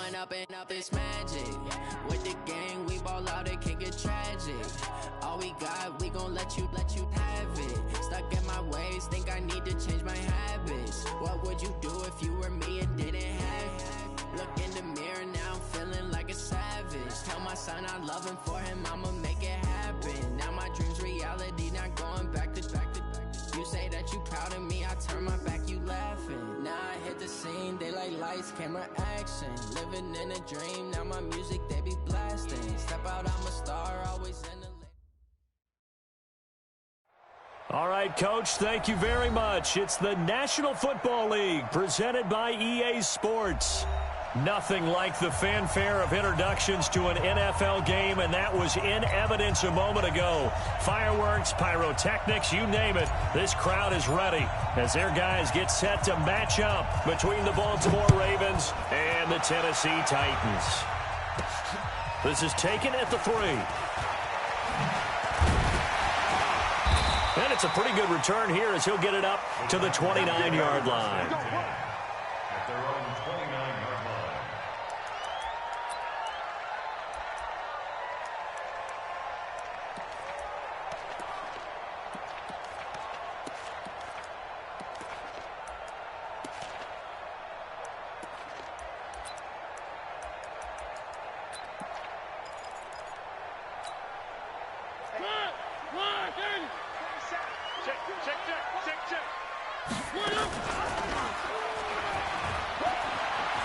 Growing up and up is magic. With the gang, we ball out, it can get tragic. All we got, we gon' let you have it. Stuck in my ways, think I need to change my habits. What would you do if you were me and didn't have it? Look in the mirror, now I'm feeling like a savage. Tell my son I love him, for him I'ma make it happen. Now my dream's reality, not going back to. You say that you proud of me, I turn my back, you laughing. Now I hit the scene, they like lights, camera, action. Living in a dream, now my music, they be blasting. Step out, I'm a star, always in the... All right, Coach, thank you very much. It's the National Football League presented by EA Sports. Nothing like the fanfare of introductions to an NFL game, and that was in evidence a moment ago. Fireworks, pyrotechnics, you name it. This crowd is ready as their guys get set to match up between the Baltimore Ravens and the Tennessee Titans. This is taken at the 3. And it's a pretty good return here as he'll get it up to the 29-yard line. At their own 29-yard line.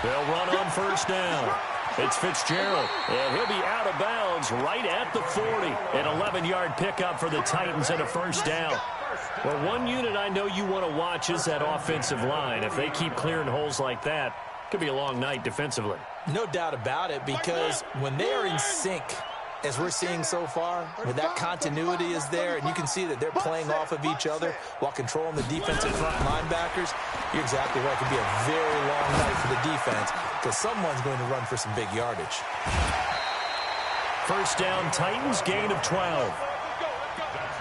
They'll run on first down. It's Fitzgerald, and he'll be out of bounds right at the 40. An 11-yard pickup for the Titans and a first down. Well, one unit I know you want to watch is that offensive line. If they keep clearing holes like that, it could be a long night defensively. No doubt about it, because when they are in sync, as we're seeing so far, where that continuity is there, and you can see that they're playing off of each other while controlling the defensive front linebackers, you're exactly right. It could be a very long night for the defense because someone's going to run for some big yardage. First down, Titans, gain of 12.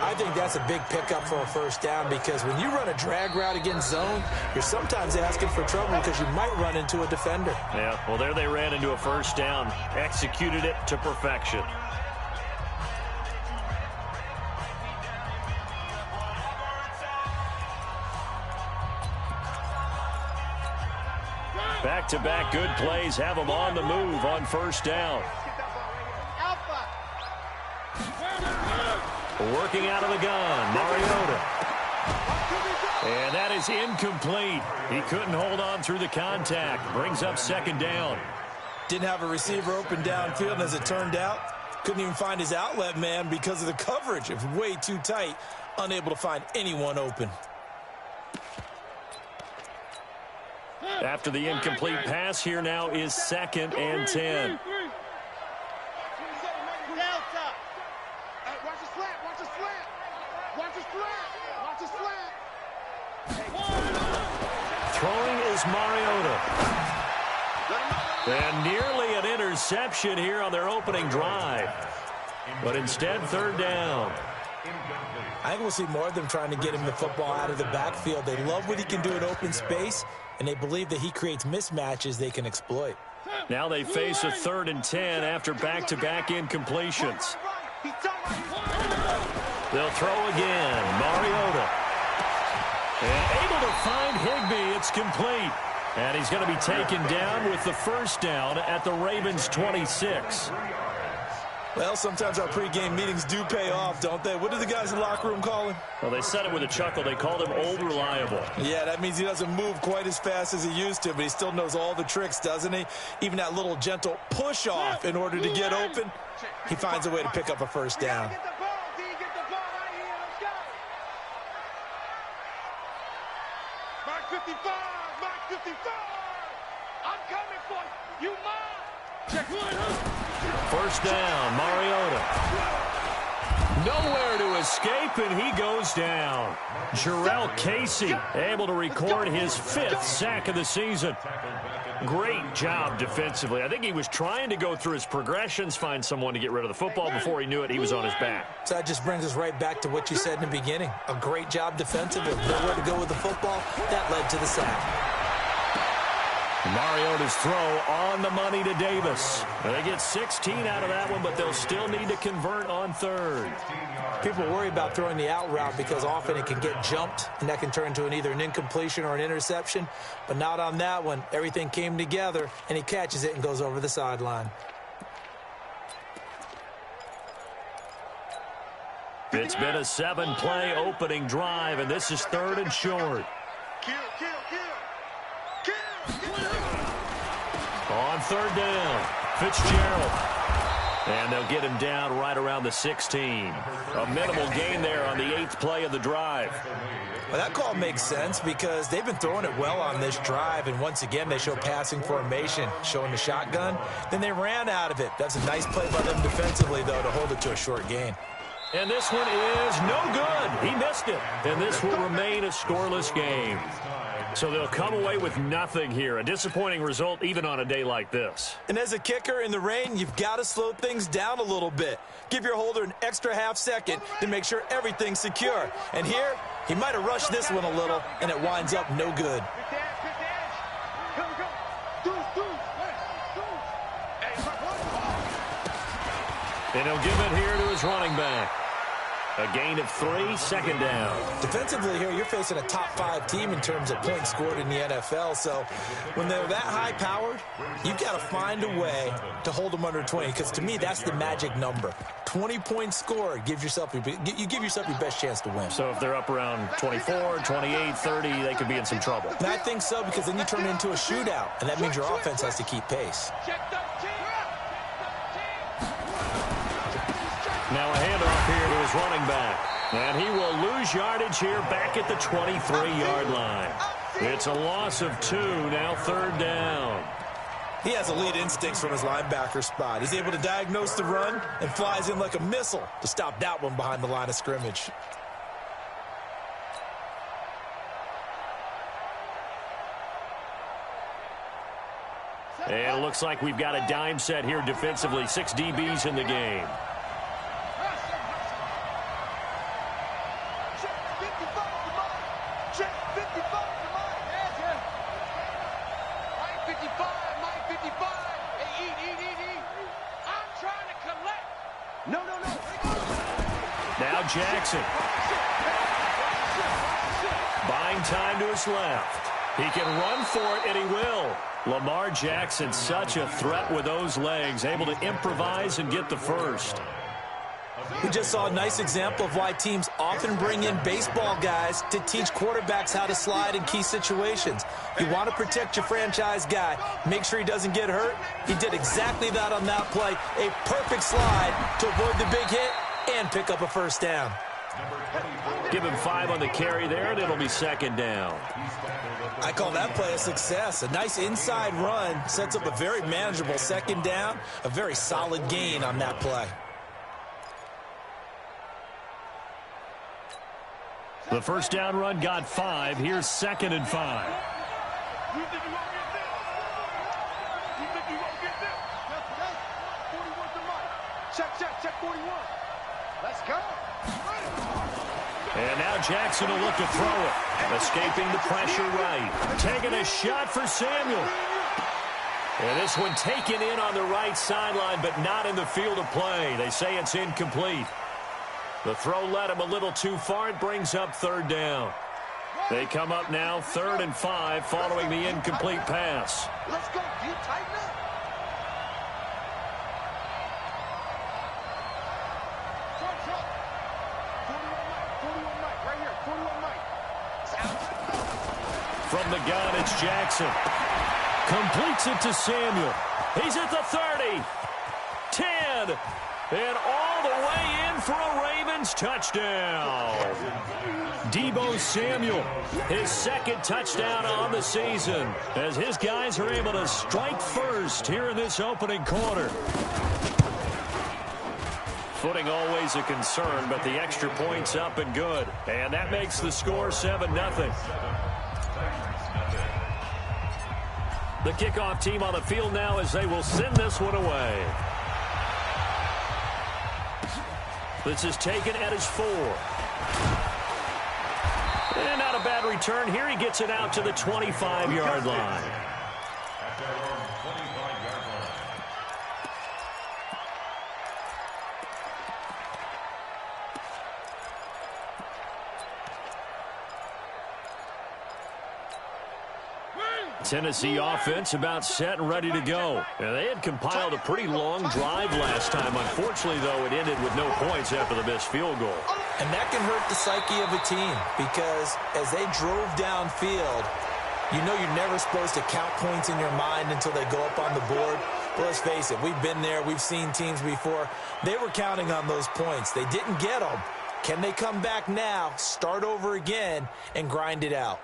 I think that's a big pickup for a first down because when you run a drag route against zone, you're sometimes asking for trouble because you might run into a defender. Yeah, well, there they ran into a first down, executed it to perfection. Back-to-back good plays have them on the move on first down. Working out of the gun, Mariota. And that is incomplete. He couldn't hold on through the contact. Brings up second down. Didn't have a receiver open downfield, and as it turned out, couldn't even find his outlet man because of the coverage. It was way too tight, unable to find anyone open. After the incomplete pass, here now is 2nd and 10. Throwing is Mariota. And nearly an interception here on their opening drive. But instead, third down. I think we'll see more of them trying to get him the football out of the backfield. They love what he can do in open space, and they believe that he creates mismatches they can exploit. Now they face a 3rd and 10 after back-to-back incompletions. They'll throw again. Mariota. And able to find Higbee. It's complete. And he's going to be taken down with the first down at the Ravens' 26. Well, sometimes our pregame meetings do pay off, don't they? What do the guys in the locker room call him? Well, they said it with a chuckle. They called him Old Reliable. Yeah, that means he doesn't move quite as fast as he used to, but he still knows all the tricks, doesn't he? Even that little gentle push-off in order to get open, he finds a way to pick up a first down. Mark 55, Mark 55. I'm coming for you. You mine. Check one up. First down, Mariota. Nowhere to escape, and he goes down. Jarrell Casey able to record his 5th sack of the season. Great job defensively. I think he was trying to go through his progressions, find someone to get rid of the football. Before he knew it, he was on his back. So that just brings us right back to what you said in the beginning. A great job defensively. Nowhere to go with the football. That led to the sack. Mariota's throw on the money to Davis. They get 16 out of that one, but they'll still need to convert on third. People worry about throwing the out route because often it can get jumped, and that can turn into either an incompletion or an interception. But not on that one. Everything came together, and he catches it and goes over the sideline. It's been a 7-play opening drive, and this is third and short. On third down, Fitzgerald. And they'll get him down right around the 16. A minimal gain there on the 8th play of the drive. Well, that call makes sense because they've been throwing it well on this drive, and once again they show passing formation, showing the shotgun. Then they ran out of it. That's a nice play by them defensively, though, to hold it to a short gain. And this one is no good. He missed it. And this will remain a scoreless game. So they'll come away with nothing here. A disappointing result even on a day like this. And as a kicker in the rain, you've got to slow things down a little bit. Give your holder an extra half second to make sure everything's secure. And here, he might have rushed this one a little, and it winds up no good. And he'll give it here to his running back. A gain of 3, second down. Defensively here, you're facing a top 5 team in terms of points scored in the NFL. So when they're that high-powered, you've got to find a way to hold them under 20. Because to me, that's the magic number. 20 points scored gives yourself you give yourself your best chance to win. So if they're up around 24, 28, 30, they could be in some trouble. And I think so, because then you turn it into a shootout, and that means your offense has to keep pace. Now a handoff here to his running back. And he will lose yardage here back at the 23-yard line. It's a loss of 2, now third down. He has elite instincts from his linebacker spot. He's able to diagnose the run and flies in like a missile to stop that one behind the line of scrimmage. And it looks like we've got a dime set here defensively. 6 DBs in the game. Now Jackson. Buying time to his left. He can run for it, and he will. Lamar Jackson, such a threat with those legs, able to improvise and get the first. We just saw a nice example of why teams often bring in baseball guys to teach quarterbacks how to slide in key situations. You want to protect your franchise guy. Make sure he doesn't get hurt. He did exactly that on that play. A perfect slide to avoid the big hit and pick up a first down. Give him 5 on the carry there, and it'll be second down. I call that play a success. A nice inside run sets up a very manageable second down. A very solid gain on that play. The first down run got 5. Here's second and 5. You think you won't get this? You think you won't get this? That's 41 to Mike. Check 41. Let's go. And now Jackson will look to throw it. Escaping the pressure right. Taking a shot for Samuel. And this one taken in on the right sideline, but not in the field of play. They say it's incomplete. The throw led him a little too far. It brings up third down. They come up now 3rd and 5 following the incomplete pass. Let's go. You tighten up. Front. 41 Mike. Right here. 41 Mike. From the gun, it's Jackson. Completes it to Samuel. He's at the 30. 10. And all the way in for a Ravens touchdown. Deebo Samuel, his second touchdown on the season, as his guys are able to strike first here in this opening quarter. Footing always a concern, but the extra point's up and good. And that makes the score 7-0. The kickoff team on the field now as they will send this one away. This is taken at his 4. And not a bad return here. He gets it out to the 25-yard line. their own 25-yard line. Tennessee offense about set and ready to go. Now, they had compiled a pretty long drive last time. Unfortunately, though, it ended with no points after the missed field goal. And that can hurt the psyche of a team because as they drove downfield, you know you're never supposed to count points in your mind until they go up on the board. But let's face it, we've been there. We've seen teams before. They were counting on those points. They didn't get them. Can they come back now, start over again, and grind it out?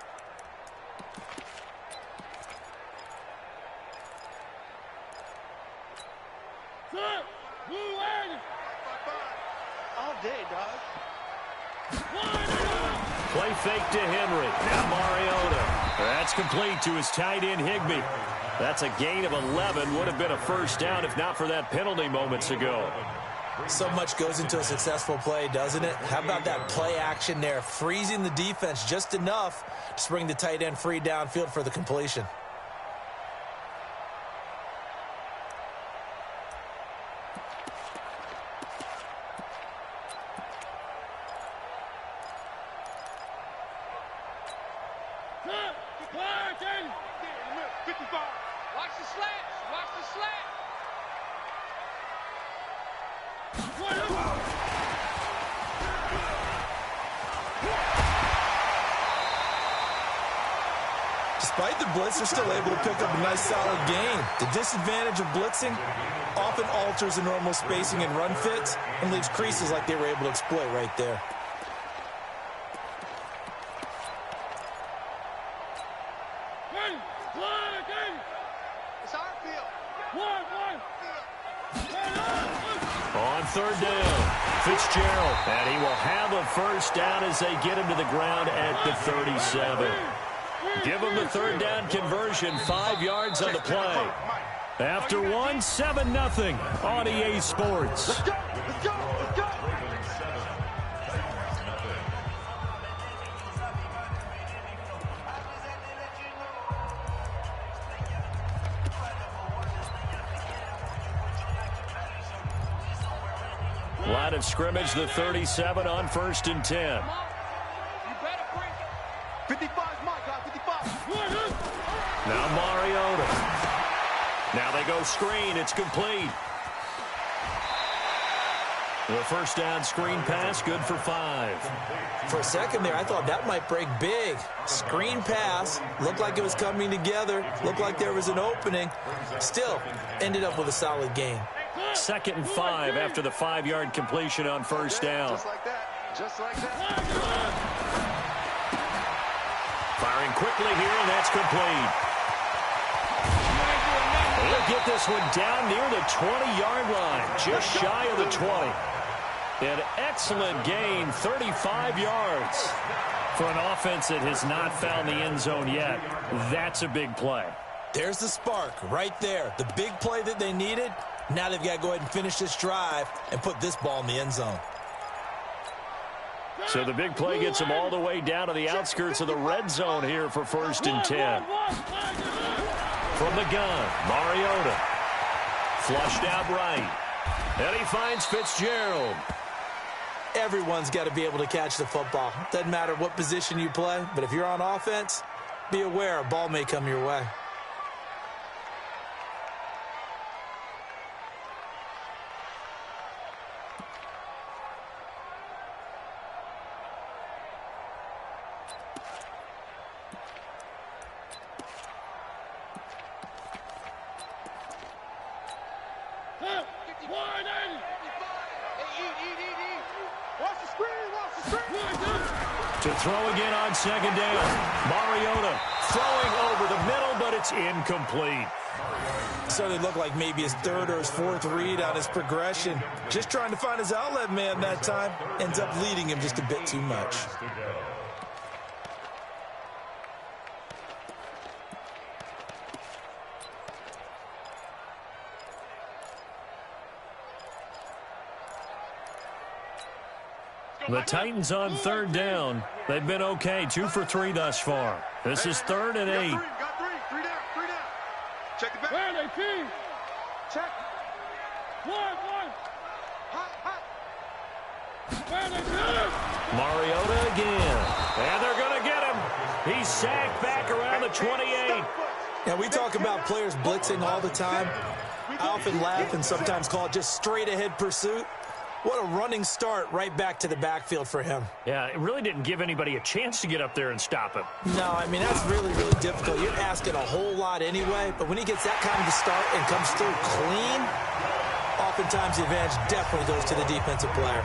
All day, dog. Play fake to Henry. Now Mariota. That's complete to his tight end, Higbee. That's a gain of 11. Would have been a first down if not for that penalty moments ago. So much goes into a successful play, doesn't it? How about that play action there, freezing the defense just enough to bring the tight end free downfield for the completion. Despite the blitz, they're still able to pick up a nice solid gain. The disadvantage of blitzing often alters the normal spacing and run fits and leaves creases like they were able to exploit right there. On third down, Fitzgerald. And he will have a first down as they get him to the ground at the 37. Give him the third down conversion, 5 yards on the play. After one, 7-0 on EA Sports. Let's go! Let's go! Let's go! Line of scrimmage, the 37 on 1st and 10. 55's my guy, 55. Now Mariota. Now they go screen. It's complete. The first down screen pass, good for 5. For a second there, I thought that might break big. Screen pass, looked like it was coming together, looked like there was an opening. Still, ended up with a solid gain. 2nd and 5 after the 5-yard completion on first down. Just like that. Just like that. Firing quickly here, and that's complete. He'll get this one down near the 20-yard line, just shy of the 20. An excellent gain, 35 yards. For an offense that has not found the end zone yet, that's a big play. There's the spark right there. The big play that they needed. Now they've got to go ahead and finish this drive and put this ball in the end zone. So the big play gets them all the way down to the outskirts of the red zone here for 1st and 10. From the gun, Mariota. Flushed out right. And he finds Fitzgerald. Everyone's got to be able to catch the football. Doesn't matter what position you play, but if you're on offense, be aware a ball may come your way. To throw again on 2nd down. Mariota throwing over the middle, but it's incomplete. So it looked like maybe his 3rd or his 4th read on his progression. Just trying to find his outlet man that time. Ends up leading him just a bit too much. The Titans on 3rd down. They've been okay, 2 for 3 thus far. This is 3rd and 8. Got three. Three down. Check the back. Where they team? Check. One. Hot. Where they team? Mariota again. And they're going to get him. He's sacked back around the 28. Now, we talk about players blitzing all the time. I often laugh and sometimes call it just straight-ahead pursuit. What a running start right back to the backfield for him. Yeah, it really didn't give anybody a chance to get up there and stop him. No, I mean, that's really, really difficult. You're asking a whole lot anyway, but when he gets that kind of a start and comes through clean, oftentimes the advantage definitely goes to the defensive player.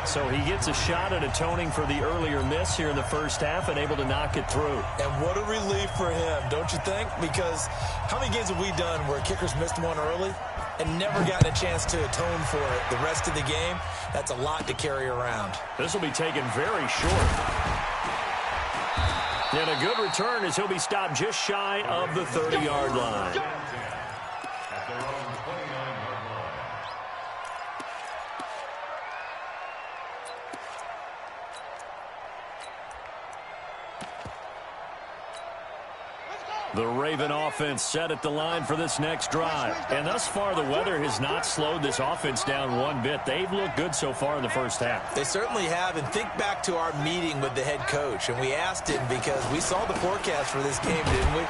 So he gets a shot at atoning for the earlier miss here in the first half and able to knock it through. And what a relief for him, don't you think? Because how many games have we done where kickers missed one early and never gotten a chance to atone for it the rest of the game? That's a lot to carry around. This will be taken very short. And a good return as he'll be stopped just shy of the 30-yard line. At their own 29-yard line. The Raven offense set at the line for this next drive. And thus far, the weather has not slowed this offense down one bit. They've looked good so far in the first half. They certainly have. And think back to our meeting with the head coach. And we asked him because we saw the forecast for this game, didn't we?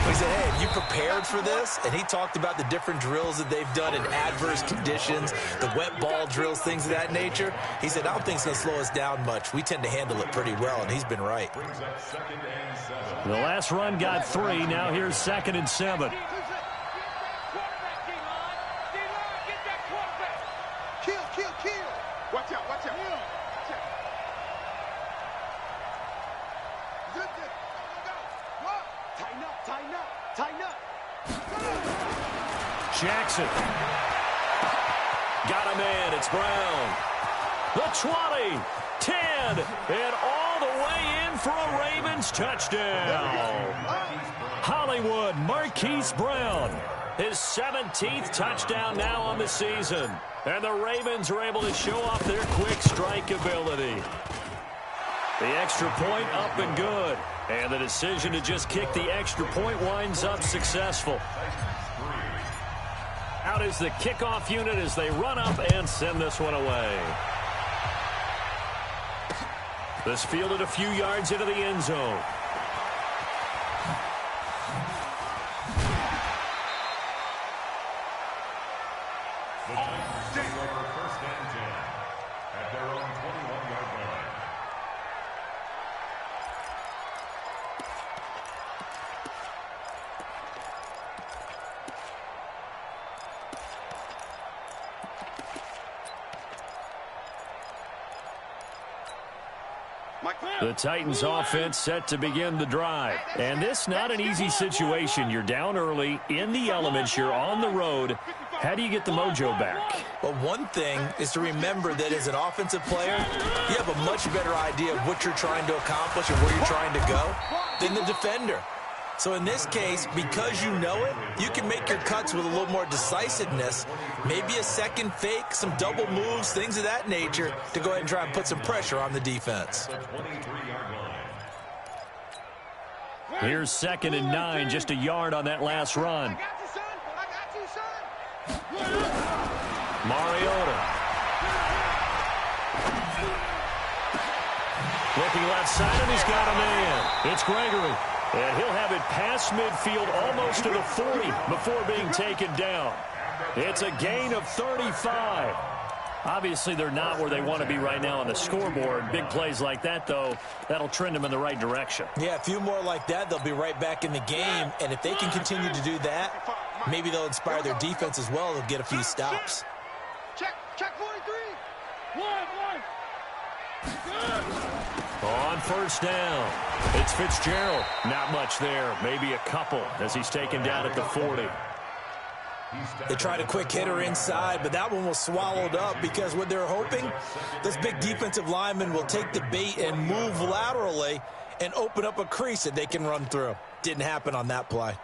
We said, hey, have you prepared for this? And he talked about the different drills that they've done in adverse conditions, the wet ball drills, things of that nature. He said, I don't think it's going to slow us down much. We tend to handle it pretty well, and he's been right. Brings up 2nd and 7. The last run got 3. Now here's 2nd and 7. Kill. Watch out. Good. Go. Tighten up. Jackson. Got a man. It's Brown. The 20, 10, and all the way in for a Ravens touchdown. Hollywood Marquise Brown. His 17th touchdown now on the season. And the Ravens are able to show off their quick strike ability. The extra point up and good. And the decision to just kick the extra point winds up successful. Out is the kickoff unit as they run up and send this one away. This fielded a few yards into the end zone. The Titans take over 1st and 10 at their own 21-yard line. The Titans offense set to begin the drive. And this not an easy situation. You're down early, in the elements, you're on the road. How do you get the mojo back? Well, one thing is to remember that as an offensive player, you have a much better idea of what you're trying to accomplish and where you're trying to go than the defender. So in this case, because you know it, you can make your cuts with a little more decisiveness, maybe a second fake, some double moves, things of that nature, to go ahead and try and put some pressure on the defense. The 23-yard line. Here's 2nd and 9, just a yard on that last run. I got you, son. Mariota. Looking left side, and he's got a man. It's Gregory. And he'll have it past midfield almost to the 40 before being taken down. It's a gain of 35. Obviously, they're not where they want to be right now on the scoreboard. Big plays like that, though, that'll trend them in the right direction. Yeah, a few more like that, they'll be right back in the game. And if they can continue to do that, maybe they'll inspire their defense as well. They'll get a few stops. Check 43. One. On 1st down, it's Fitzgerald. Not much there, maybe a couple as he's taken down at the 40. They tried a quick hitter inside, but that one was swallowed up because what they're hoping, this big defensive lineman will take the bait and move laterally and open up a crease that they can run through. Didn't happen on that play.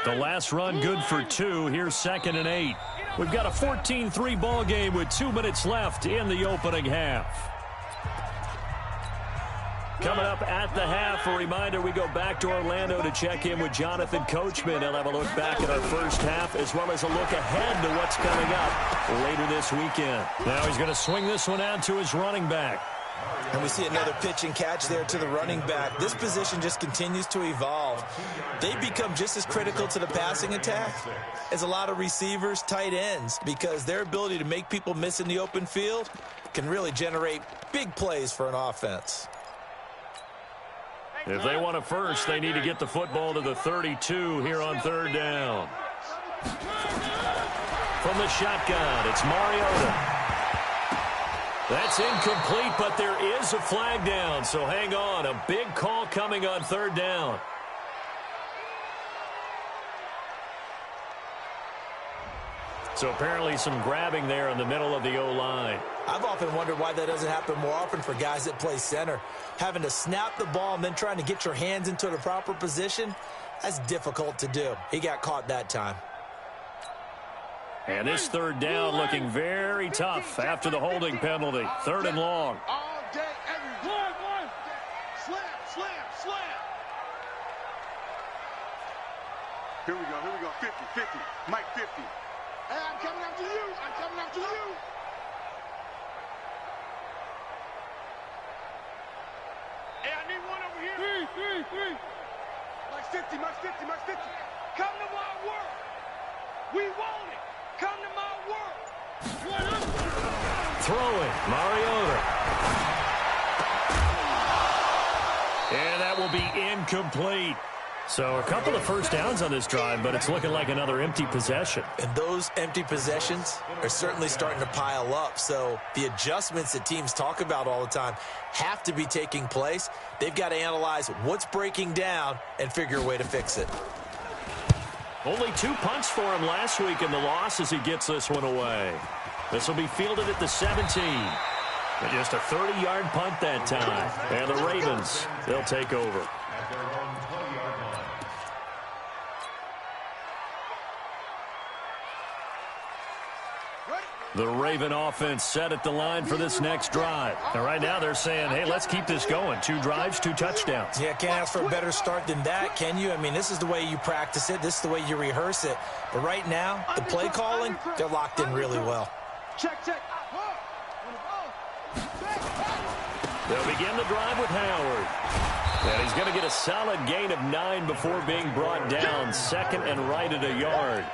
The last run good for 2. Here's 2nd and 8. We've got a 14-3 ball game with 2 minutes left in the opening half. coming up at the half. A reminder, we go back to Orlando to check in with Jonathan Coachman. He'll have a look back at our first half as well as a look ahead to what's coming up later this weekend. Now he's going to swing this one out to his running back. And we see another pitch and catch there to the running back. This position just continues to evolve. They become just as critical to the passing attack as a lot of receivers, tight ends, because their ability to make people miss in the open field can really generate big plays for an offense. If they want a first, they need to get the football to the 32 here on third down. From the shotgun, it's Mariota. That's incomplete, but there is a flag down, so hang on. A big call coming on third down. So apparently some grabbing there in the middle of the O-line. I've often wondered why that doesn't happen more often for guys that play center. Having to snap the ball and then trying to get your hands into the proper position, that's difficult to do. He got caught that time. And this third down looking very tough after the holding penalty. Third and long. All day, every one. Slam. Here we go. 50. Mike 50. Hey, I'm coming after you. Hey, I need one over here. Three. Mike's 50. Come to my work. We want it. Come to my work. Throwing, Mariota. And that will be incomplete. So a couple of first downs on this drive, but it's looking like another empty possession. And those empty possessions are certainly starting to pile up. So the adjustments that teams talk about all the time have to be taking place. They've got to analyze what's breaking down and figure a way to fix it. Only 2 punts for him last week in the loss as he gets this one away. This will be fielded at the 17. And just a 30-yard punt that time. And the Ravens, they'll take over. The Raven offense set at the line for this next drive. And right now they're saying, hey, let's keep this going. 2 drives, 2 touchdowns. Yeah, can't ask for a better start than that, can you? I mean, this is the way you practice it. This is the way you rehearse it. But right now, the play calling, they're locked in really well. Check. They'll begin the drive with Howard. And he's going to get a solid gain of 9 before being brought down. Second and right at a yard.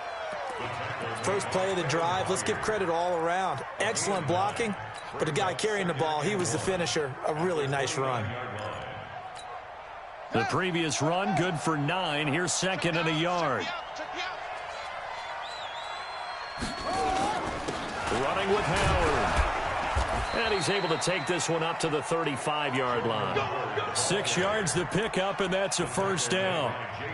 First play of the drive, let's give credit all around. Excellent blocking, but the guy carrying the ball, he was the finisher. A really nice run. The previous run, good for 9. Here's second and a yard. Running with Howard. And he's able to take this one up to the 35-yard line. 6 yards the pickup, and that's a first down.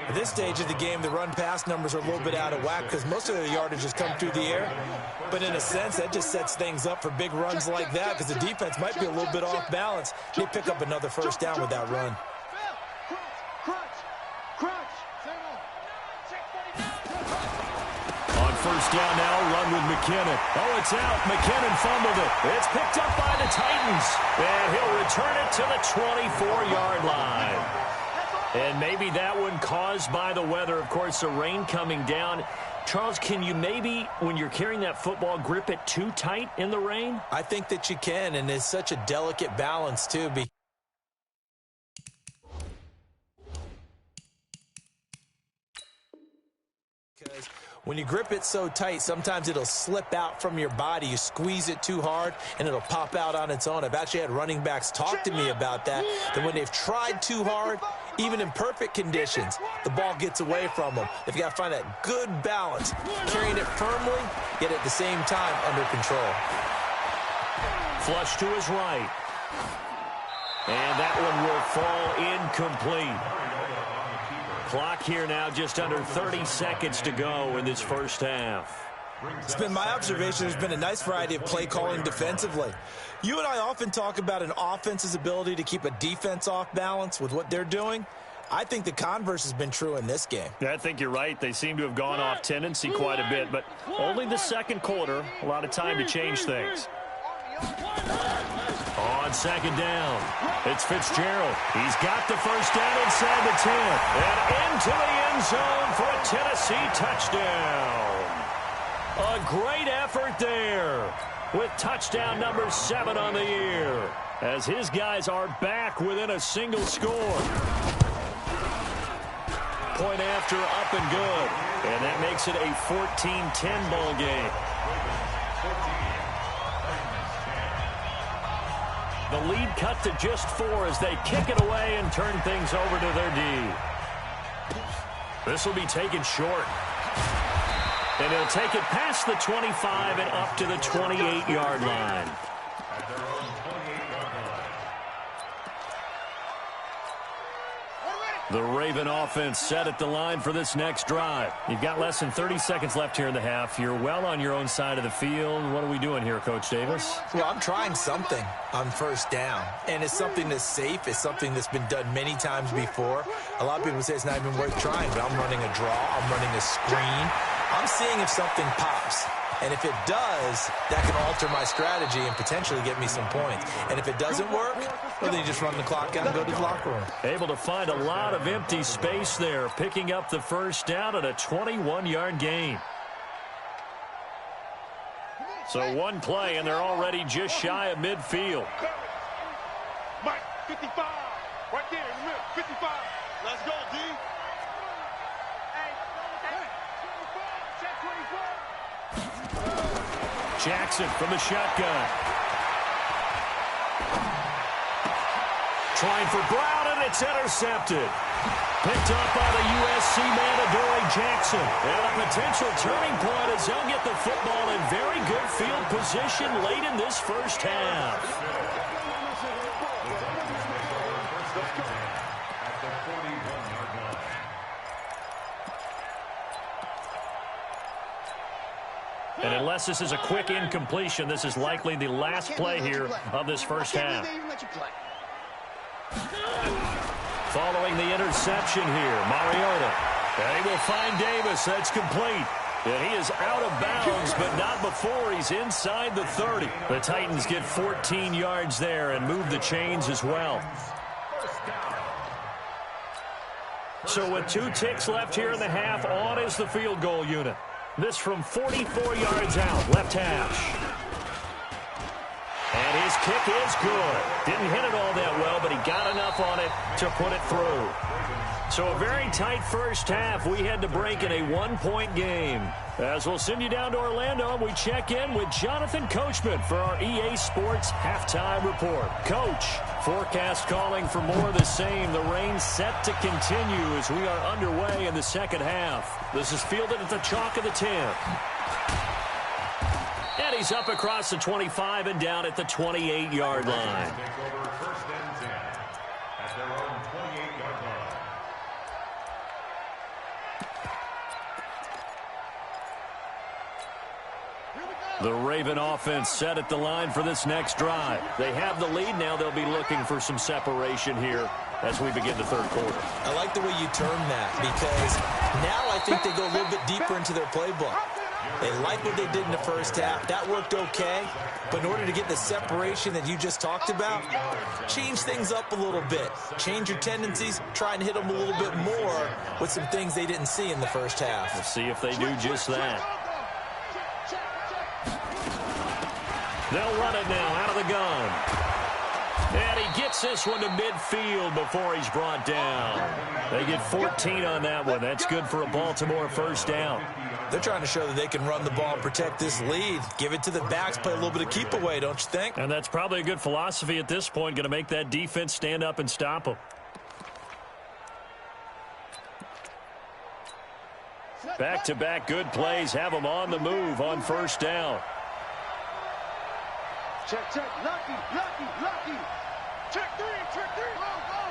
At this stage of the game, the run-pass numbers are a little bit out of whack because most of the yardage has come through the air. But in a sense, that just sets things up for big runs like that because the defense might be a little bit off balance. They pick up another first down with that run. On first down now, run with McKinnon. Oh, it's out. McKinnon fumbled it. It's picked up by the Titans. And he'll return it to the 24-yard line. And maybe that one caused by the weather. Of course, the rain coming down. Charles, can you maybe, when you're carrying that football, grip it too tight in the rain? I think that you can, and it's such a delicate balance, too. Because when you grip it so tight, sometimes it'll slip out from your body. You squeeze it too hard, and it'll pop out on its own. I've actually had running backs talk to me about that when they've tried too hard, even in perfect conditions, the ball gets away from them. They've got to find that good balance, carrying it firmly, yet at the same time under control. Flush to his right. And that one will fall incomplete. Clock here now, just under 30 seconds to go in this first half. It's been my observation there's been a nice variety of play calling defensively. You and I often talk about an offense's ability to keep a defense off balance with what they're doing. I think the converse has been true in this game. Yeah, I think you're right. They seem to have gone off tendency quite a bit, but only the second quarter. A lot of time to change things. On on second down. It's Fitzgerald. He's got the first down inside the 10. And into the end zone for a Tennessee touchdown. A great effort there with touchdown number 7 on the year, as his guys are back within a single score. Point after, up and good. And that makes it a 14-10 ball game. The lead cut to just 4 as they kick it away and turn things over to their D. This will be taken short. And he'll take it past the 25 and up to the 28-yard line. The Raven offense set at the line for this next drive. You've got less than 30 seconds left here in the half. You're well on your own side of the field. What are we doing here, Coach Davis? Well, I'm trying something on first down, and it's something that's safe. It's something that's been done many times before. A lot of people say it's not even worth trying, but I'm running a draw. I'm running a screen. I'm seeing if something pops. And if it does, that can alter my strategy and potentially get me some points. And if it doesn't work, well, then you just run the clock out and go to the locker room. Able to find a lot of empty space there, picking up the first down at a 21-yard gain. So one play, and they're already just shy of midfield. Mike, 55. Right there in the middle, 55. Let's go, D. Jackson from the shotgun. Trying for Brown, and it's intercepted. Picked up by the USC man, Adoree Jackson. And a potential turning point as they'll get the football in very good field position late in this first half. And unless this is a quick incompletion, this is likely the last play here of this first half. Following the interception here, Mariota. And he will find Davis. That's complete. And he is out of bounds, but not before he's inside the 30. The Titans get 14 yards there and move the chains as well. So with 2 ticks left here in the half, on is the field goal unit. This from 44 yards out, left hash. And his kick is good. Didn't hit it all that well, but he got enough on it to put it through. So a very tight first half. We had to break in a 1-point game. As we'll send you down to Orlando, we check in with Jonathan Coachman for our EA Sports Halftime Report. Coach, forecast calling for more of the same. The rain set to continue as we are underway in the second half. This is fielded at the chalk of the 10. And he's up across the 25 and down at the 28-yard line. The Raven offense set at the line for this next drive. They have the lead. Now they'll be looking for some separation here as we begin the third quarter. I like the way you term that, because now I think they go a little bit deeper into their playbook. They like what they did in the first half. That worked okay. But in order to get the separation that you just talked about, change things up a little bit. Change your tendencies. Try and hit them a little bit more with some things they didn't see in the first half. We'll see if they do just that. They'll run it now out of the gun. And he gets this one to midfield before he's brought down. They get 14 on that one. That's good for a Baltimore first down. They're trying to show that they can run the ball and protect this lead. Give it to the backs, play a little bit of keep away, don't you think? And that's probably a good philosophy at this point. Going to make that defense stand up and stop them. Back-to-back good plays have them on the move on first down. Check, check, lucky, lucky, lucky. Check 3, go, go.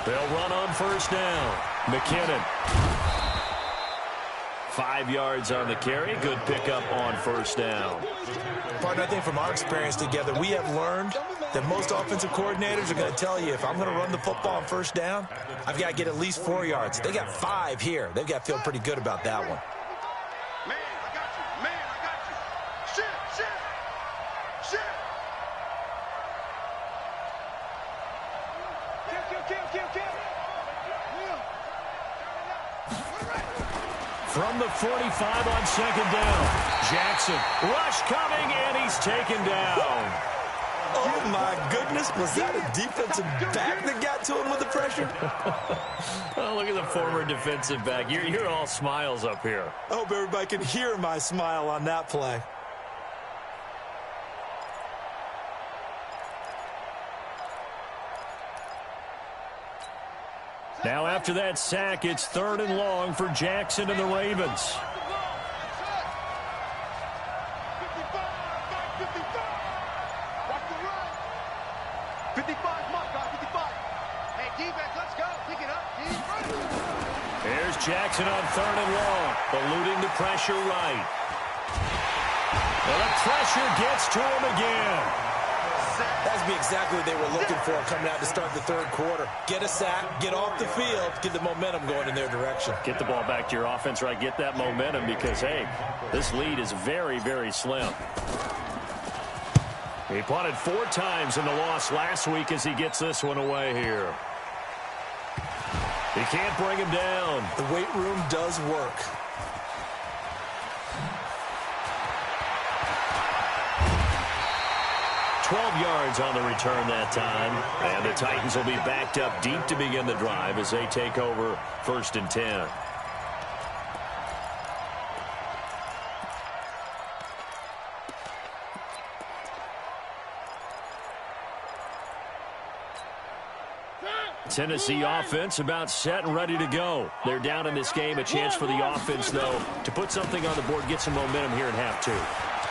They'll run on first down. McKinnon. 5 yards on the carry. Good pickup on first down. Partner, I think from our experience together, we have learned that most offensive coordinators are going to tell you, if I'm going to run the football on first down, I've got to get at least 4 yards. They got 5 here. They've got to feel pretty good about that one. Man, I got you. Man, I got you. Shit, shit. From the 45 on second down. Jackson, rush coming, and he's taken down. Oh, my goodness. Was that a defensive back that got to him with the pressure? Oh, look at the former defensive back. You're all smiles up here. I hope everybody can hear my smile on that play. Now after that sack, it's 3rd and long for Jackson and the Ravens. 55, mark, guys, 55. Hey, defense, let's go. Pick it up. Here's Jackson on 3rd and long, eluding the pressure right. And the pressure gets to him again. That's exactly what they were looking for coming out to start the 3rd quarter. Get a sack, get off the field, get the momentum going in their direction. Get the ball back to your offense, right? Get that momentum because, hey, this lead is very, very slim. He punted 4 times in the loss last week as he gets this one away here. He can't bring him down. The weight room does work. Yards on the return that time. And the Titans will be backed up deep to begin the drive as they take over 1st and 10. Tennessee offense about set and ready to go. They're down in this game. A chance for the offense, though, to put something on the board, get some momentum here in half 2.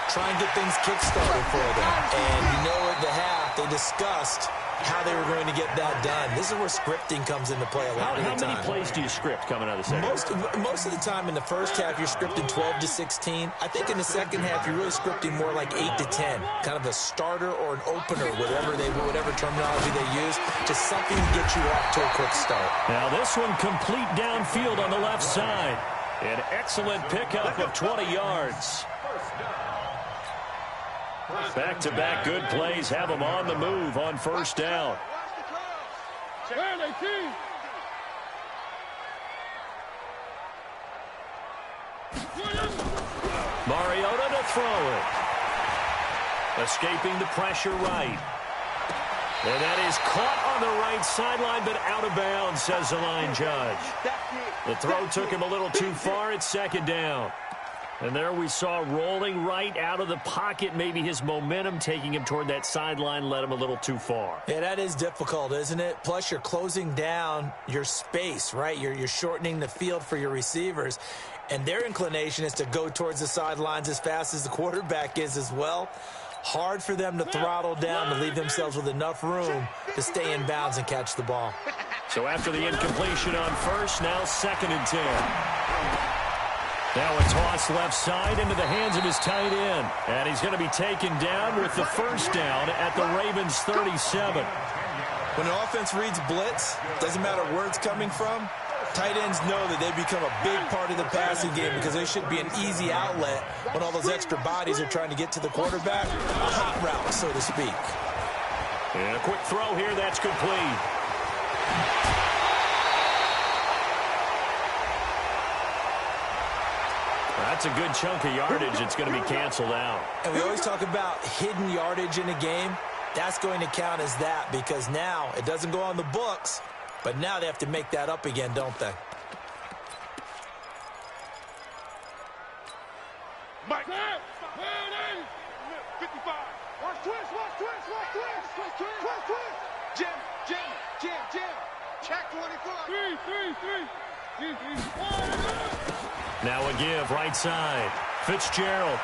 Try and get things kick-started for them. And you know at the half, they discussed how they were going to get that done. This is where scripting comes into play a lot of the time. How many plays do you script coming out of the second? Most of the time in the first half, you're scripting 12 to 16. I think in the second half, you're really scripting more like 8 to 10. Kind of a starter or an opener, whatever terminology they use. Just something to get you off to a quick start. Now this one complete downfield on the left side. An excellent pickup of 20 yards. Back-to-back good plays have them on the move on 1st down. Mariota to throw it. Escaping the pressure right. And that is caught on the right sideline, but out of bounds, says the line judge. The throw took him a little too far. It's 2nd down. And there we saw rolling right out of the pocket. Maybe his momentum taking him toward that sideline led him a little too far. Yeah, that is difficult, isn't it? Plus, you're closing down your space, right? You're shortening the field for your receivers. And their inclination is to go towards the sidelines as fast as the quarterback is as well. Hard for them to throttle down to leave themselves with enough room to stay in bounds and catch the ball. So after the incompletion on 1st, now 2nd and 10. Now a toss left side into the hands of his tight end. And he's going to be taken down with the 1st down at the Ravens 37. When an offense reads blitz, doesn't matter where it's coming from, tight ends know that they become a big part of the passing game because they should be an easy outlet when all those extra bodies are trying to get to the quarterback. A hot route, so to speak. And a quick throw here, that's complete. That's a good chunk of yardage. It's going to be canceled out. And we always talk about hidden yardage in a game. That's going to count as that because now it doesn't go on the books, but now they have to make that up again, don't they? Mike. 55. Watch twist. Jim. Check 24. 3. Now a give, right side. Fitzgerald.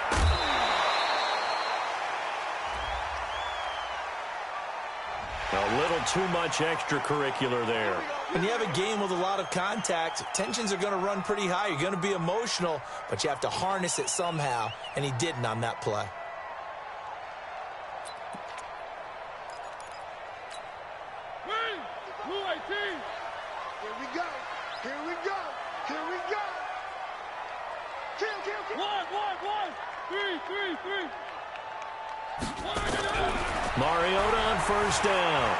A little too much extracurricular there. When you have a game with a lot of contact, tensions are going to run pretty high. You're going to be emotional, but you have to harness it somehow, and he didn't on that play. Mariota on 1st down.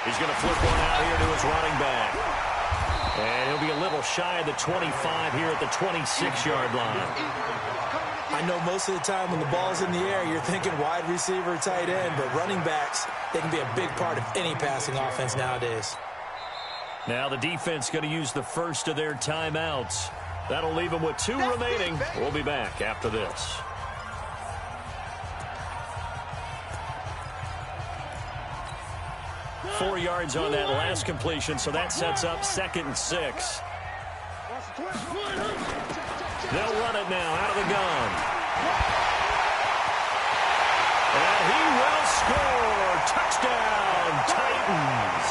He's going to flip one out here to his running back. And he'll be a little shy of the 25 here at the 26-yard line. I know most of the time when the ball's in the air, you're thinking wide receiver, tight end, but running backs, they can be a big part of any passing offense nowadays. Now the defense going to use the first of their timeouts. That'll leave them with 2 remaining. We'll be back after this. Four yards on that last completion, so that sets up 2nd and 6. They'll run it now out of the gun. And he will score. Touchdown, Titans.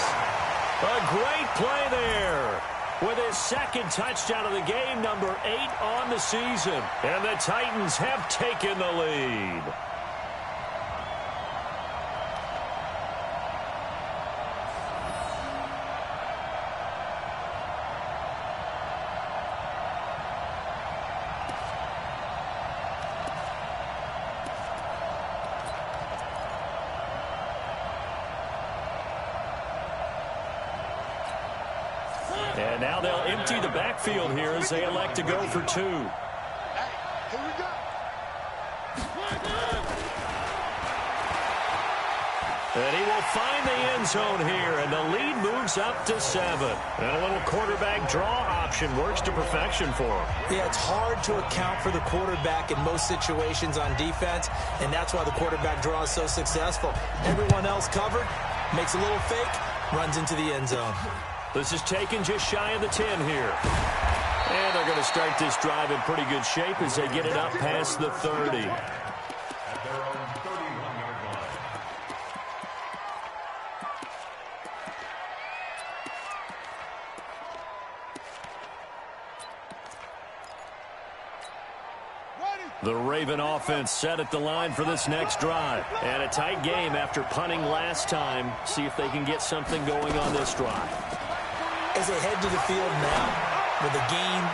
A great play there. With his 2nd touchdown of the game, number 8 on the season. And the Titans have taken the lead. And now they'll empty the backfield here as they elect to go for 2. Here we go. And he will find the end zone here, and the lead moves up to 7. And a little quarterback draw option works to perfection for him. Yeah, it's hard to account for the quarterback in most situations on defense, and that's why the quarterback draw is so successful. Everyone else covered, makes a little fake, runs into the end zone. This is taken just shy of the 10 here. And they're going to start this drive in pretty good shape as they get it up past the 30. At their own 31-yard line. The Raven offense set at the line for this next drive. And a tight game after punting last time. See if they can get something going on this drive. As they head to the field now, with the game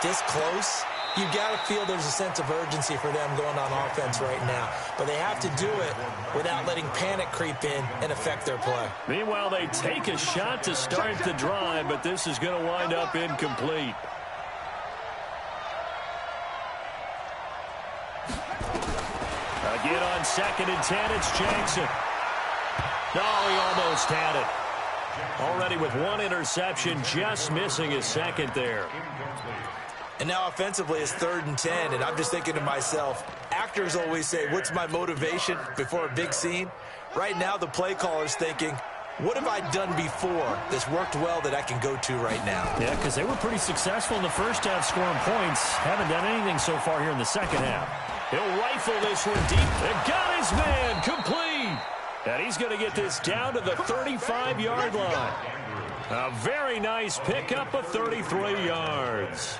this close, you've got to feel there's a sense of urgency for them going on offense right now. But they have to do it without letting panic creep in and affect their play. Meanwhile, they take a shot to start the drive, but this is going to wind up incomplete. Again on 2nd and 10, it's Jackson. No, he almost had it. Already with 1 interception, just missing his 2nd there. And now offensively it's 3rd and 10, and I'm just thinking to myself, actors always say, what's my motivation before a big scene? Right now the play caller's thinking, what have I done before that's worked well that I can go to right now? Yeah, because they were pretty successful in the first half scoring points. Haven't done anything so far here in the second half. He'll rifle this one deep. They got his man complete. And he's going to get this down to the 35-yard line. A very nice pickup of 33 yards.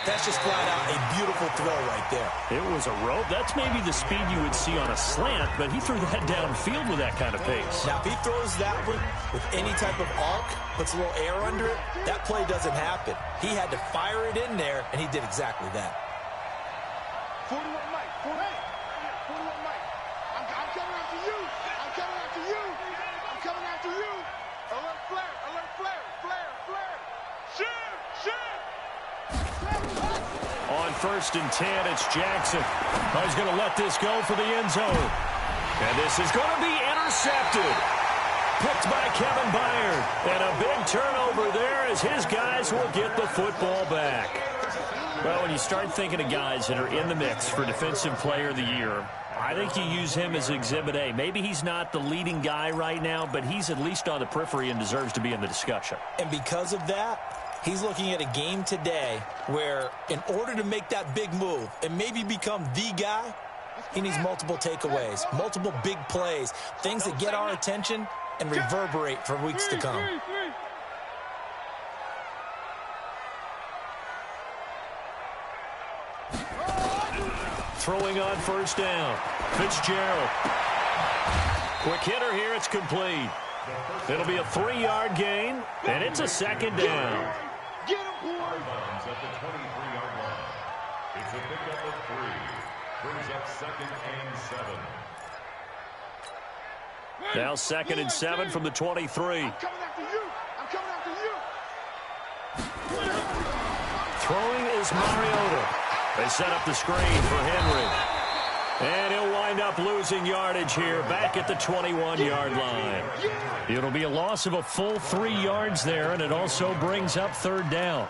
That's just flat out a beautiful throw right there. It was a rope. That's maybe the speed you would see on a slant, but he threw that downfield with that kind of pace. Now, if he throws that one with any type of arc, puts a little air under it, that play doesn't happen. He had to fire it in there, and he did exactly that. 41 Mike, 41 Mike. I'm coming after you. I'm coming after you. I'm coming after you. Alert flare, alert flare, flare, flare. Shoot, shoot. On 1st and 10, it's Jackson. Oh, he's going to let this go for the end zone. And this is going to be intercepted. Picked by Kevin Byard. And a big turnover there as his guys will get the football back. Well, when you start thinking of guys that are in the mix for Defensive Player of the Year, I think you use him as Exhibit A. Maybe he's not the leading guy right now, but he's at least on the periphery and deserves to be in the discussion. And because of that, he's looking at a game today where in order to make that big move and maybe become the guy, he needs multiple takeaways, multiple big plays, things that get our attention and reverberate for weeks to come. Throwing on 1st down. Fitzgerald. Quick hitter here. It's complete. It'll be a 3-yard gain, and it's a 2nd down. Get him, boy. At the 23-yard line. It's a pickup of 3. Brings up 2nd and 7. Now 2nd and 7 from the 23. I'm coming after you. I'm coming after you. Throwing is Mariota. They set up the screen for Henry. And he'll wind up losing yardage here back at the 21-yard line. It'll be a loss of a full 3 yards there, and it also brings up third down.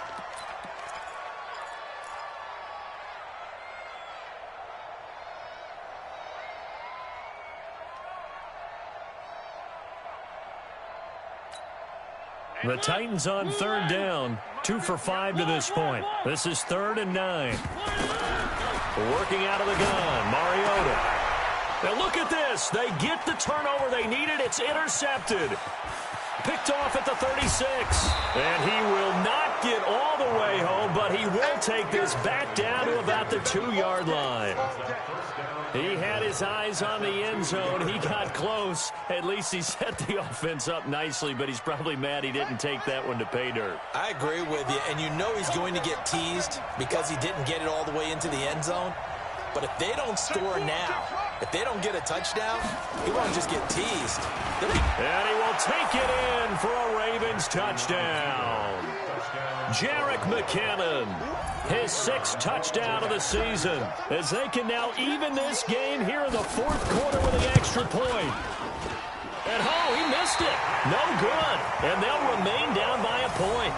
The Titans on third down. 2 for 5 to this point. This is 3rd and 9. Working out of the gun, Mariota. Now look at this. They get the turnover they needed. It's intercepted. Picked off at the 36. And he will not get all the way home, but he will take this back down to about the 2-yard line. He had his eyes on the end zone. He got close. At least he set the offense up nicely, but he's probably mad he didn't take that one to pay dirt. I agree with you, and you know he's going to get teased because he didn't get it all the way into the end zone. But if they don't score now, if they don't get a touchdown, he won't just get teased. And he will take it in for a Ravens touchdown. Jerick McKinnon, his 6th touchdown of the season, as they can now even this game here in the 4th quarter with an extra point. And he missed it. No good. And they'll remain down by a point.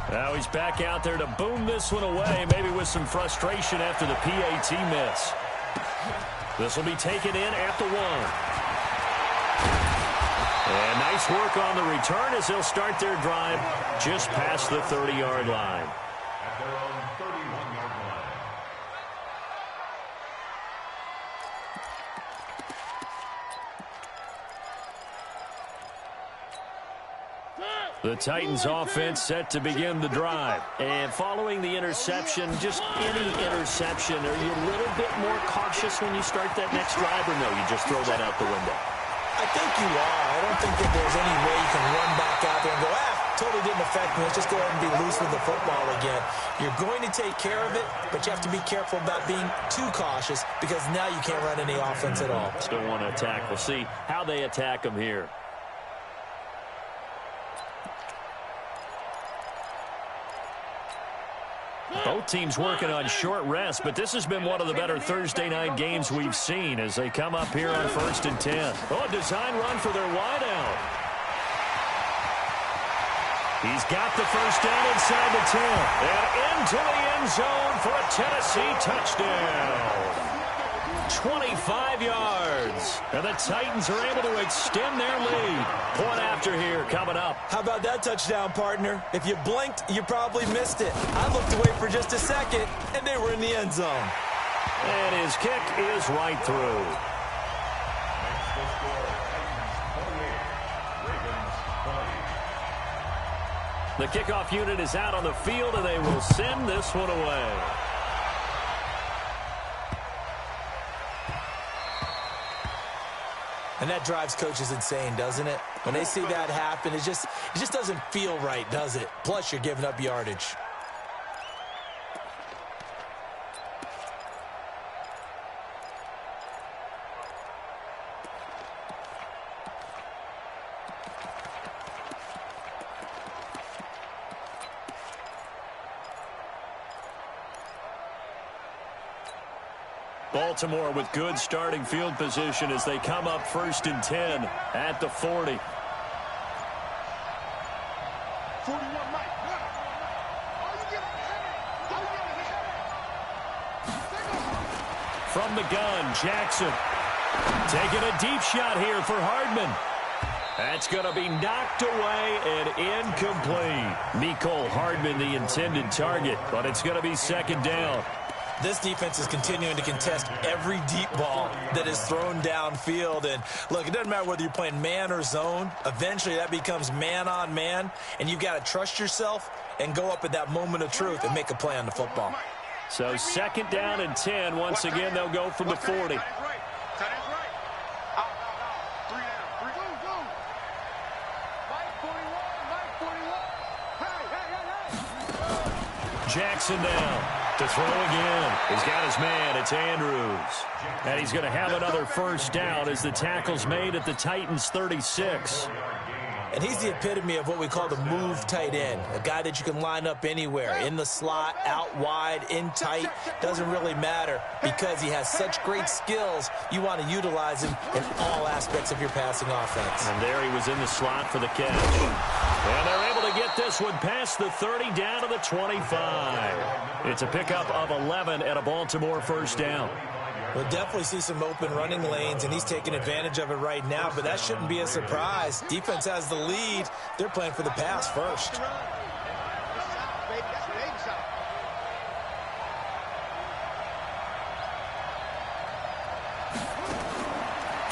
Now he's back out there to boom this one away, maybe with some frustration after the PAT miss. This will be taken in at the 1. And nice work on the return as they'll start their drive just past the 30-yard line. At their own 31-yard line. The Titans offense set to begin the drive. And following the interception, just any interception, are you a little bit more cautious when you start that next drive, or no, you just throw that out the window? I think you are. I don't think that there's any way you can run back out there and go, totally didn't affect me. Let's just go ahead and be loose with the football again. You're going to take care of it, but you have to be careful about being too cautious because now you can't run any offense at all. Still want to attack. We'll see how they attack them here. Both teams working on short rest, but this has been one of the better Thursday night games we've seen as they come up here on 1st and 10. A design run for their wideout. He's got the first down inside the 10 and into the end zone for a Tennessee touchdown. 25 yards. And the Titans are able to extend their lead. Point after here coming up. How about that touchdown, partner? If you blinked, you probably missed it. I looked away for just a second, and they were in the end zone. And his kick is right through. The kickoff unit is out on the field, and they will send this one away. And that drives coaches insane, doesn't it? When they see that happen, it just doesn't feel right, does it? Plus, you're giving up yardage. Baltimore with good starting field position as they come up 1st and 10 at the 40. 41, Mike. From the gun, Jackson taking a deep shot here for Hardman. That's going to be knocked away and incomplete. Mecole Hardman, the intended target, but it's going to be 2nd down. This defense is continuing to contest every deep ball that is thrown downfield. And, look, it doesn't matter whether you're playing man or zone. Eventually, that becomes man-on-man, and you've got to trust yourself and go up at that moment of truth and make a play on the football. So 2nd down and 10. Once again, they'll go from the 40. Jackson down. To throw again. He's got his man. It's Andrews. And he's going to have another first down as the tackle's made at the Titans' 36. And he's the epitome of what we call the move tight end, a guy that you can line up anywhere, in the slot, out wide, in tight, doesn't really matter because he has such great skills. You want to utilize him in all aspects of your passing offense. And there he was in the slot for the catch. And they're able to get this one past the 30 down to the 25. It's a pickup of 11 and a Baltimore first down. We'll definitely see some open running lanes, and he's taking advantage of it right now, but that shouldn't be a surprise. Defense has the lead. They're playing for the pass first.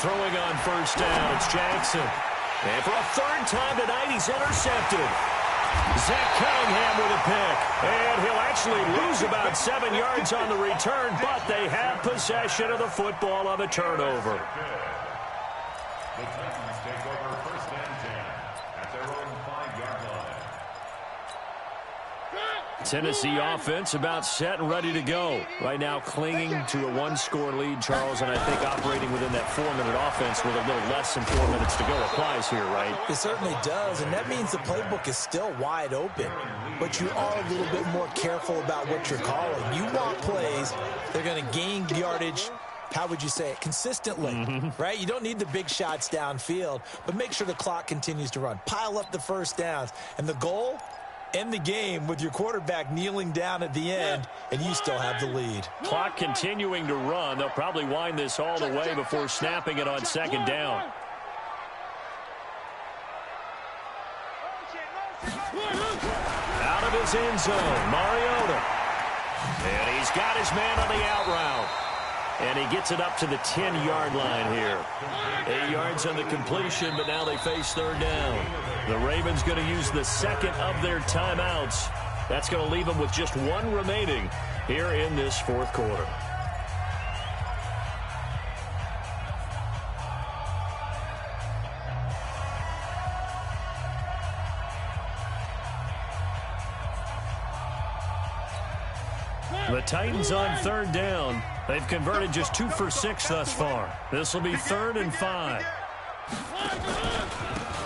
Throwing on first down, it's Jackson. And for a third time tonight, he's intercepted. Zach Cunningham with a pick. And he'll actually lose about 7 yards on the return, but they have possession of the football on the turnover. The Titans take over first and 10 at their own 5-yard line. Tennessee offense about set and ready to go. Right now clinging to a 1-score lead, Charles, and I think operating within that 4-minute offense with a little less than 4 minutes to go applies here, right? It certainly does, and that means the playbook is still wide open. But you are a little bit more careful about what you're calling. You want plays, they're going to gain yardage, how would you say it, consistently, right? You don't need the big shots downfield, but make sure the clock continues to run. Pile up the first downs, and the goal, end the game with your quarterback kneeling down at the end, and you still have the lead. Clock continuing to run. They'll probably wind this all the way before snapping it on second down. Out of his end zone, Mariota. And he's got his man on the out route. And he gets it up to the 10-yard line here. 8 yards on the completion, but now they face third down. The Ravens going to use the second of their timeouts. That's going to leave them with just one remaining here in this fourth quarter. The Titans on third down. They've converted just 2 for 6 thus far. This will be 3rd and 5.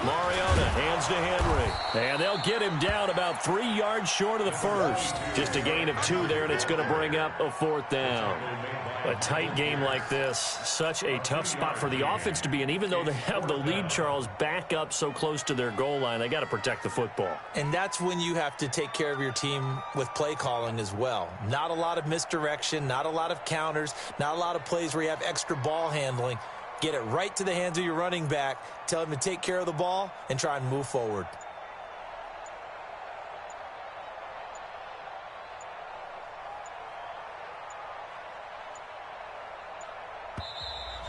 Mariota hands to Henry. And they'll get him down about 3 yards short of the first. Just a gain of 2 there, and it's going to bring up a 4th down. A tight game like this, such a tough spot for the offense to be in. Even though they have the lead, Charles, back up so close to their goal line, they got to protect the football. And that's when you have to take care of your team with play calling as well. Not a lot of misdirection, not a lot of counters, not a lot of plays where you have extra ball handling. Get it right to the hands of your running back, tell him to take care of the ball, and try and move forward.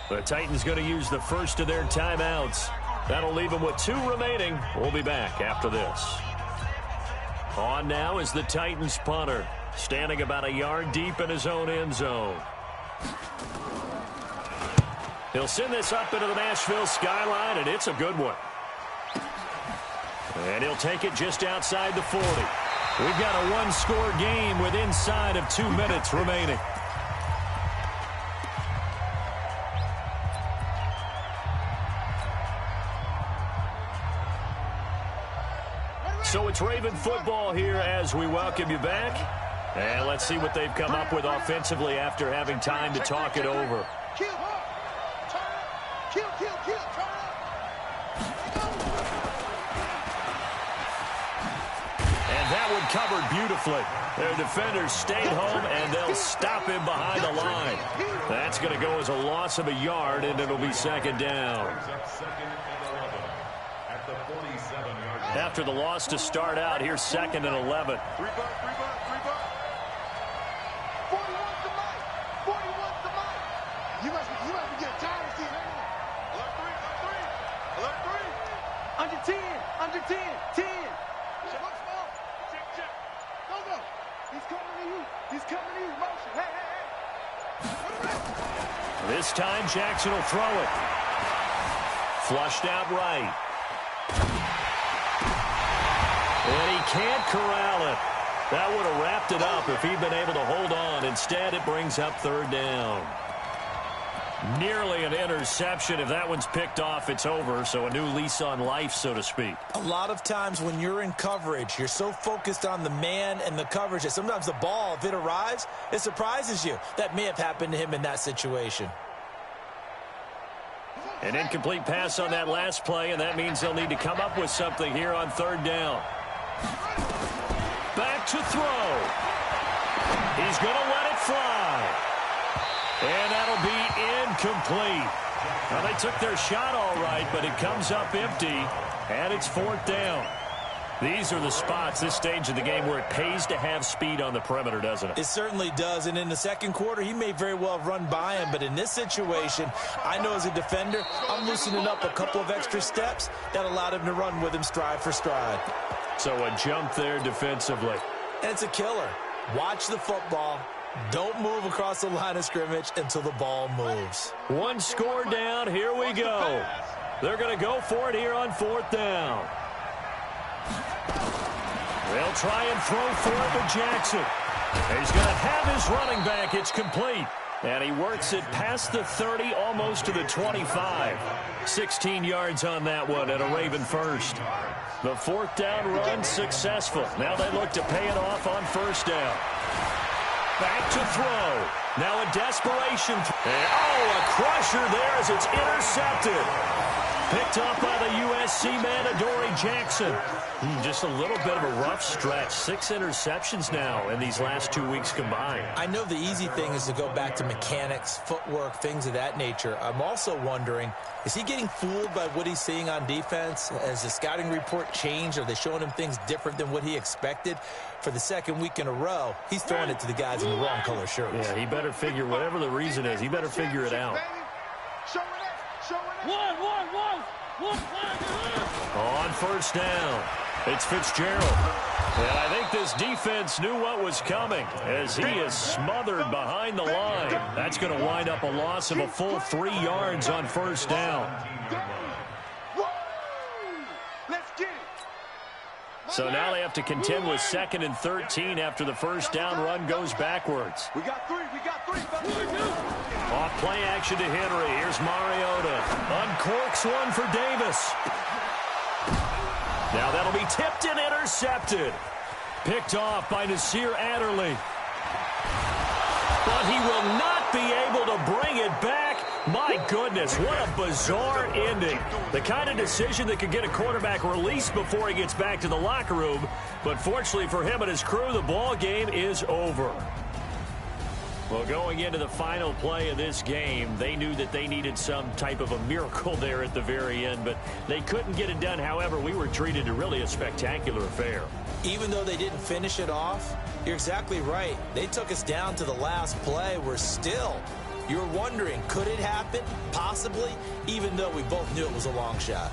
The Titans going to use the first of their timeouts. That'll leave them with 2 remaining. We'll be back after this. On now is the Titans punter, standing about a yard deep in his own end zone. He'll send this up into the Nashville skyline, and it's a good one. And he'll take it just outside the 40. We've got a 1-score game with inside of 2 minutes remaining. So it's Raven football here as we welcome you back. And let's see what they've come up with offensively after having time to talk it over. And that one covered beautifully. Their defenders stayed home, and they'll stop him behind the line. That's going to go as a loss of a yard, and it'll be 2nd down. After the loss to start out, here's 2nd and 11. 41 to Mike. 41 to Mike. You must be getting tired of seeing that. Alert 3. Under 10. Under 10. 10. Look small. Check. Go. He's coming to you. He's coming to you. Motion. Hey. This time, Jackson will throw it. Flushed out right. And he can't corral it. That would have wrapped it up if he'd been able to hold on. Instead, it brings up third down. Nearly an interception. If that one's picked off, it's over. So a new lease on life, so to speak. A lot of times when you're in coverage, you're so focused on the man and the coverage that sometimes the ball, if it arrives, it surprises you. That may have happened to him in that situation. An incomplete pass on that last play, and that means they'll need to come up with something here on third down. Back to throw. He's going to let it fly. And that'll be incomplete. Well, they took their shot all right, but it comes up empty, and it's fourth down. These are the spots, this stage of the game, where it pays to have speed on the perimeter, doesn't it? It certainly does, and in the second quarter, he may very well run by him, but in this situation, I know as a defender, I'm loosening up a couple of extra steps that allowed him to run with him stride for stride. So a jump there defensively. And it's a killer. Watch the football. Don't move across the line of scrimmage until the ball moves. One score down. Here we go. They're going to go for it here on fourth down. They'll try and throw for it with Jackson. He's going to have his running back. It's complete. And he works it past the 30, almost to the 25. 16 yards on that one and a Raven first. The fourth down run successful. Now they look to pay it off on first down. Back to throw. Now a desperation. A crusher there as it's intercepted. Picked up by the USC man, Adoree Jackson. Just a little bit of a rough stretch. 6 interceptions now in these last 2 weeks combined. I know the easy thing is to go back to mechanics, footwork, things of that nature. I'm also wondering, is he getting fooled by what he's seeing on defense? Has the scouting report changed? Are they showing him things different than what he expected? For the second week in a row, he's throwing it to the guys in the wrong color shirts. Yeah, he better figure, whatever the reason is, he better figure it out. On first down, it's Fitzgerald. And I think this defense knew what was coming as he is smothered behind the line. That's going to wind up a loss of a full 3 yards on first down. So now they have to contend with 2nd and 13 after the first down run goes backwards. We got three. Off play action to Henry. Here's Mariota. Uncorks one for Davis. Now that'll be tipped and intercepted. Picked off by Nasir Adderley. But he will not be able to bring it back. My goodness, what a bizarre ending. The kind of decision that could get a quarterback released before he gets back to the locker room. But fortunately for him and his crew, the ball game is over. Well, going into the final play of this game, they knew that they needed some type of a miracle there at the very end, but they couldn't get it done. However, we were treated to really a spectacular affair. Even though they didn't finish it off, you're exactly right. They took us down to the last play. We're still, you're wondering, could it happen? Possibly, even though we both knew it was a long shot.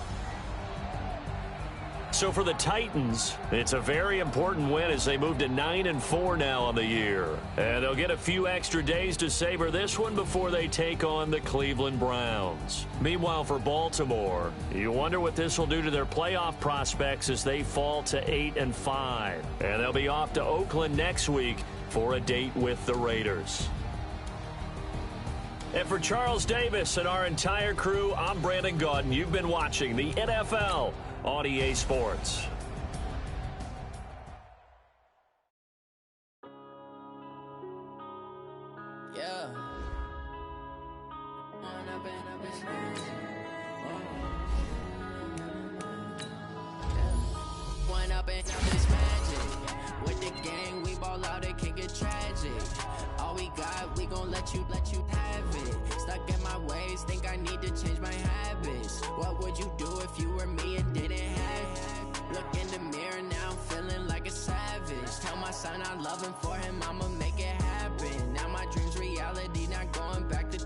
So for the Titans, it's a very important win as they move to 9-4 now on the year. And they'll get a few extra days to savor this one before they take on the Cleveland Browns. Meanwhile, for Baltimore, you wonder what this will do to their playoff prospects as they fall to 8-5. And they'll be off to Oakland next week for a date with the Raiders. And for Charles Davis and our entire crew, I'm Brandon Gaudin. You've been watching the NFL on EA Sports. Yeah. One up and up is magic. With the gang, we ball out, it can get tragic. All we got, we gon' let you have it. Stuck in my ways, think I need to change my habits. What would you do if you were me and didn't have it? Look in the mirror now, I'm feeling like a savage. Tell my son I love him, for him I'ma make it happen. Now my dream's reality, not going back to.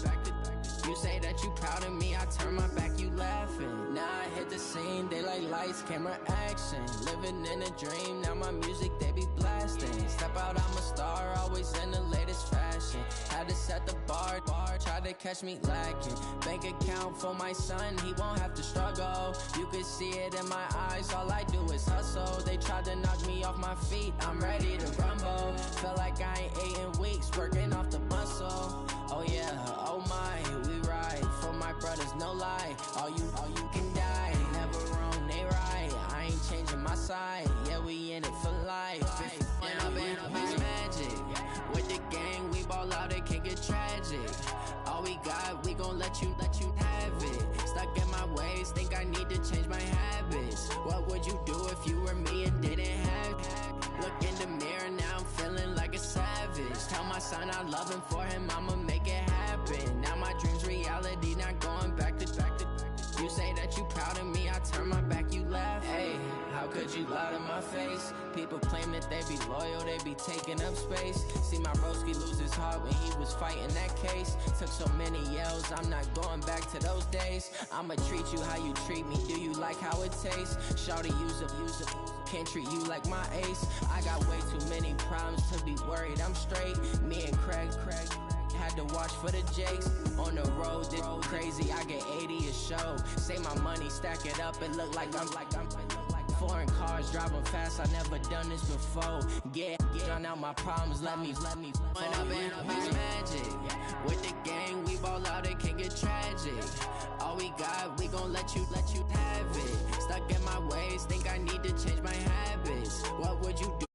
You say that you proud of me, I turn my back, you laughing. Now I hit the scene, they like lights, camera, action. Living in a dream, now my music, they be blasting. Step out, I'm a star, always in the latest fashion. Had to set the bar, try to catch me lacking. Bank account account for my son, he won't have to struggle. You can see it in my eyes, all I do is hustle. They tried to knock me off my feet, I'm ready to rumble. Feel like I ain't ate in weeks, working off the muscle. Oh yeah, oh my, we ride for my brothers, no lie. All you can die, never wrong, they right. I ain't changing my side, yeah, we in it for life. When I'm in it's magic, with the gang, we ball out, it can get tragic. All we got, we gon' let you have it. Stuck in my ways, think I need to change my habits. What would you do if you were me and didn't have it? Look in the mirror, now I'm feeling like a savage. Tell my son I love him, for him I'ma make it happen. Now my dream's reality, not going back to. You say that you proud of me, I turn my back, you laugh. Hey, how could you lie to my face? People claim that they be loyal, they be taking up space. See my broski lose his heart when he was fighting that case. Took so many yells, I'm not going back to those days. I'ma treat you how you treat me, do you like how it tastes? Shawty, use up, can't treat you like my ace. I got way too many problems to be worried, I'm straight. Me and Craig had to watch for the Jakes. On the road, this crazy, I get 80 a show. Say my money, stack it up, it look like I'm foreign cars, driving fast, I never done this before. Drown out my problems, let me When I'm in it's magic, with the gang, we ball out, it can get tragic. All we got, we gon' let you have it. Stuck in my ways, think I need to change my habits. What would you do?